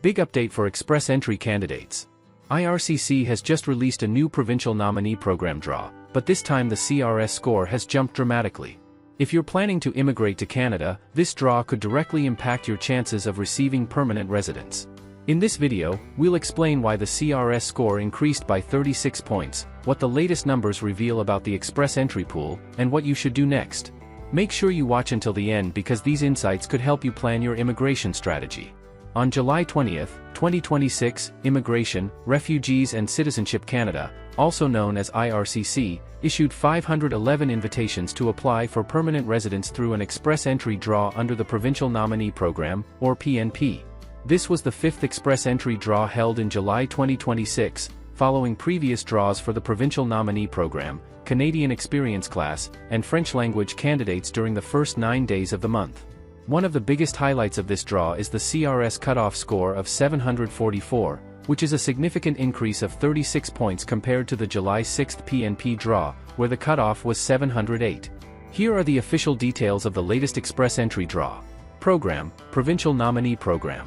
Big update for express entry candidates. IRCC has just released a new Provincial Nominee Program draw, but this time the CRS score has jumped dramatically. If you're planning to immigrate to Canada, this draw could directly impact your chances of receiving permanent residence. In this video, we'll explain why the CRS score increased by 36 points, what the latest numbers reveal about the express entry pool, and what you should do next. Make sure you watch until the end because these insights could help you plan your immigration strategy. On July 20, 2026, Immigration, Refugees and Citizenship Canada, also known as IRCC, issued 511 invitations to apply for permanent residence through an express entry draw under the Provincial Nominee Program, or PNP. This was the fifth express entry draw held in July 2026, following previous draws for the Provincial Nominee Program, Canadian Experience Class, and French language candidates during the first 9 days of the month. One of the biggest highlights of this draw is the CRS Cutoff score of 744, which is a significant increase of 36 points compared to the July 6 PNP draw, where the cutoff was 708. Here are the official details of the latest express entry draw. Program, Provincial Nominee Program.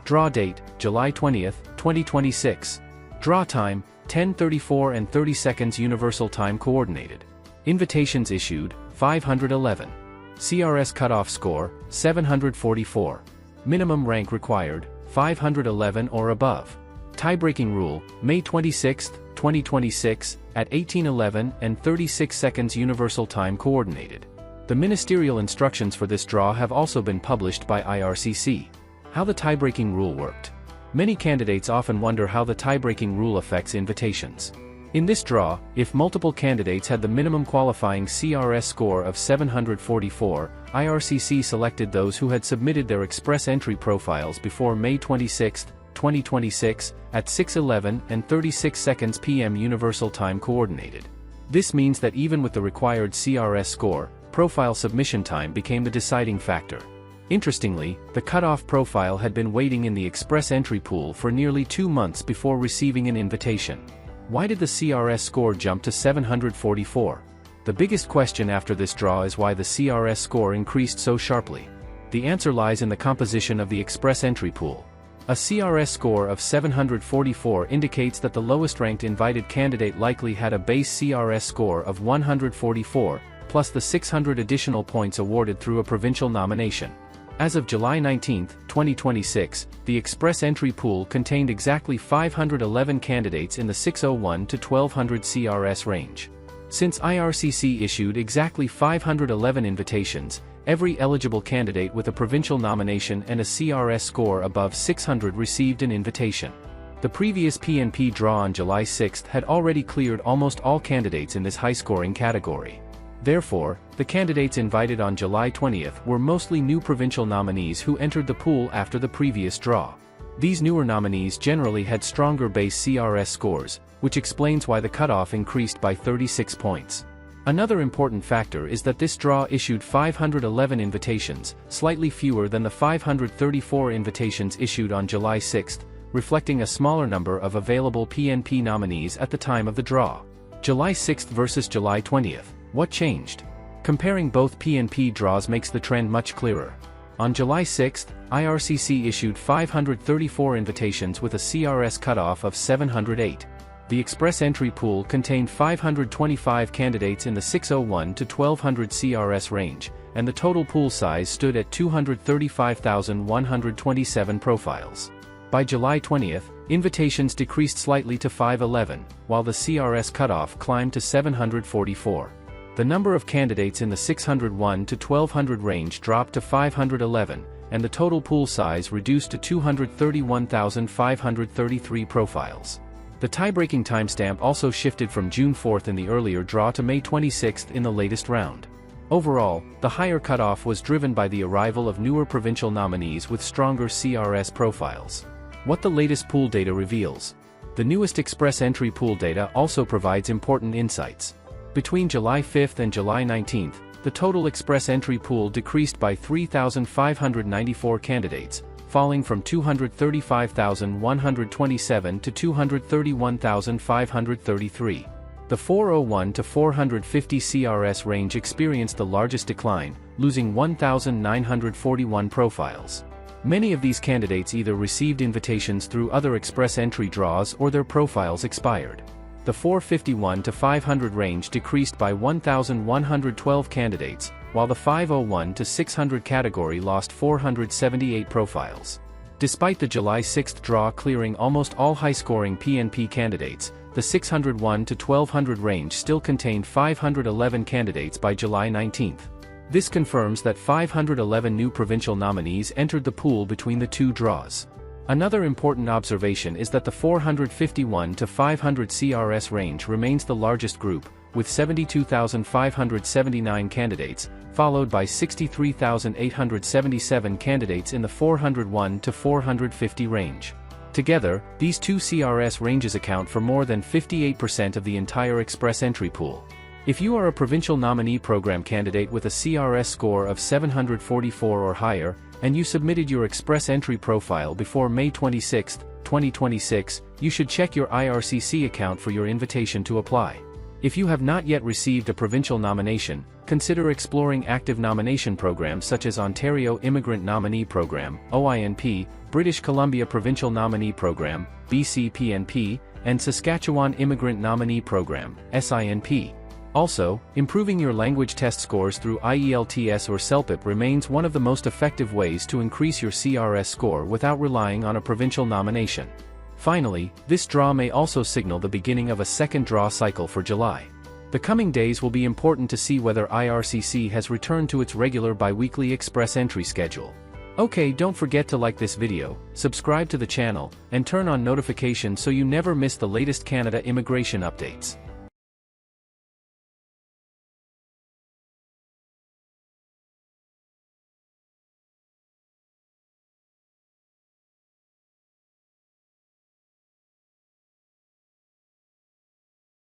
Draw date, July 20, 2026. Draw time, 10:34 and 30 seconds Universal Time Coordinated. Invitations issued, 511. CRS Cutoff score, 744. Minimum rank required, 511 or above. Tie-breaking rule, May 26, 2026, at 18:11 and 36 seconds Universal Time Coordinated. The ministerial instructions for this draw have also been published by IRCC. How the tie-breaking rule worked. Many candidates often wonder how the tie-breaking rule affects invitations. In this draw, if multiple candidates had the minimum qualifying CRS score of 744, IRCC selected those who had submitted their express entry profiles before May 26, 2026, at 6:11 and 36 seconds PM Universal Time Coordinated. This means that even with the required CRS score, profile submission time became the deciding factor. Interestingly, the cutoff profile had been waiting in the express entry pool for nearly 2 months before receiving an invitation. Why did the CRS score jump to 744? The biggest question after this draw is why the CRS score increased so sharply. The answer lies in the composition of the express entry pool. A CRS score of 744 indicates that the lowest-ranked invited candidate likely had a base CRS score of 144, plus the 600 additional points awarded through a provincial nomination. As of July 19, 2026, the express entry pool contained exactly 511 candidates in the 601 to 1200 CRS range. Since IRCC issued exactly 511 invitations, every eligible candidate with a provincial nomination and a CRS score above 600 received an invitation. The previous PNP draw on July 6 had already cleared almost all candidates in this high-scoring category. Therefore, the candidates invited on July 20 were mostly new provincial nominees who entered the pool after the previous draw. These newer nominees generally had stronger base CRS scores, which explains why the cutoff increased by 36 points. Another important factor is that this draw issued 511 invitations, slightly fewer than the 534 invitations issued on July 6, reflecting a smaller number of available PNP nominees at the time of the draw. July 6 versus July 20. What changed? Comparing both PNP draws makes the trend much clearer. On July 6, IRCC issued 534 invitations with a CRS cutoff of 708. The express entry pool contained 525 candidates in the 601 to 1200 CRS range, and the total pool size stood at 235,127 profiles. By July 20, invitations decreased slightly to 511, while the CRS cutoff climbed to 744. The number of candidates in the 601 to 1200 range dropped to 511, and the total pool size reduced to 231,533 profiles. The tie-breaking timestamp also shifted from June 4 in the earlier draw to May 26 in the latest round. Overall, the higher cutoff was driven by the arrival of newer provincial nominees with stronger CRS profiles. What the latest pool data reveals. The newest express entry pool data also provides important insights. Between July 5 and July 19, the total express entry pool decreased by 3,594 candidates, falling from 235,127 to 231,533. The 401 to 450 CRS range experienced the largest decline, losing 1,941 profiles. Many of these candidates either received invitations through other express entry draws or their profiles expired. The 451 to 500 range decreased by 1,112 candidates, while the 501 to 600 category lost 478 profiles. Despite the July 6 draw clearing almost all high-scoring PNP candidates, the 601 to 1200 range still contained 511 candidates by July 19. This confirms that 511 new provincial nominees entered the pool between the two draws. Another important observation is that the 451 to 500 CRS range remains the largest group, with 72,579 candidates, followed by 63,877 candidates in the 401 to 450 range. Together, these two CRS ranges account for more than 58% of the entire express entry pool. If you are a Provincial Nominee Program candidate with a CRS score of 744 or higher, and you submitted your express entry profile before May 26, 2026, you should check your IRCC account for your invitation to apply. If you have not yet received a provincial nomination, consider exploring active nomination programs such as Ontario Immigrant Nominee Program, OINP, British Columbia Provincial Nominee Program, BC PNP, and Saskatchewan Immigrant Nominee Program, SINP. Also, improving your language test scores through IELTS or CELPIP remains one of the most effective ways to increase your CRS score without relying on a provincial nomination. Finally, this draw may also signal the beginning of a second draw cycle for July. The coming days will be important to see whether IRCC has returned to its regular bi-weekly express entry schedule. Okay, don't forget to like this video, subscribe to the channel, and turn on notifications so you never miss the latest Canada immigration updates.